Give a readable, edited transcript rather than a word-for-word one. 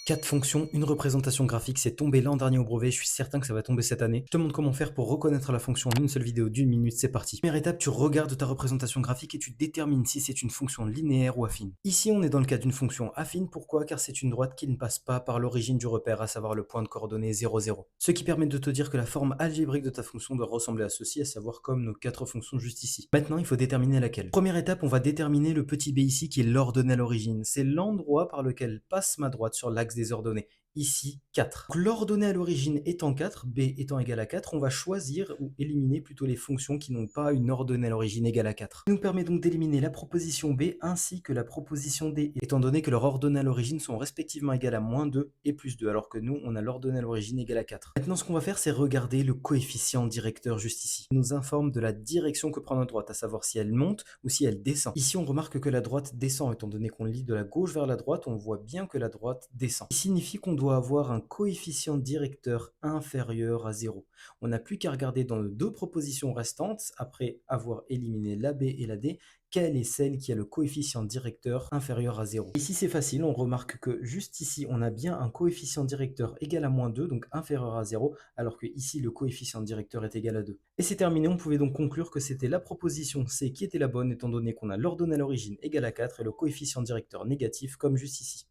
4 fonctions, une représentation graphique, c'est tombé l'an dernier au brevet, je suis certain que ça va tomber cette année. Je te montre comment faire pour reconnaître la fonction en une seule vidéo d'une minute, c'est parti. Première étape, tu regardes ta représentation graphique et tu détermines si c'est une fonction linéaire ou affine. Ici, on est dans le cas d'une fonction affine, pourquoi? Car c'est une droite qui ne passe pas par l'origine du repère, à savoir le point de coordonnées 0, 0. Ce qui permet de te dire que la forme algébrique de ta fonction doit ressembler à ceci, à savoir comme nos 4 fonctions juste ici. Maintenant, il faut déterminer laquelle. Première étape, on va déterminer le petit b ici qui est l'ordonnée à l'origine. C'est l'endroit par lequel passe ma droite sur l'axe des ordonnées. Ici 4. Donc, l'ordonnée à l'origine étant 4, b étant égal à 4, on va choisir ou éliminer plutôt les fonctions qui n'ont pas une ordonnée à l'origine égale à 4. Ce qui nous permet donc d'éliminer la proposition b ainsi que la proposition d, étant donné que leurs ordonnées à l'origine sont respectivement égales à -2 et +2, alors que nous, on a l'ordonnée à l'origine égale à 4. Maintenant, ce qu'on va faire, c'est regarder le coefficient directeur juste ici. Il nous informe de la direction que prend notre droite, à savoir si elle monte ou si elle descend. Ici, on remarque que la droite descend, étant donné qu'on lit de la gauche vers la droite, on voit bien que la droite descend. Ce qui signifie qu'on doit avoir un coefficient directeur inférieur à 0. On n'a plus qu'à regarder dans les deux propositions restantes, après avoir éliminé la b et la d, quelle est celle qui a le coefficient directeur inférieur à 0. Ici c'est facile, on remarque que juste ici on a bien un coefficient directeur égal à -2, donc inférieur à 0, alors que ici le coefficient directeur est égal à 2. Et c'est terminé, on pouvait donc conclure que c'était la proposition C qui était la bonne, étant donné qu'on a l'ordonnée à l'origine égale à 4 et le coefficient directeur négatif comme juste ici.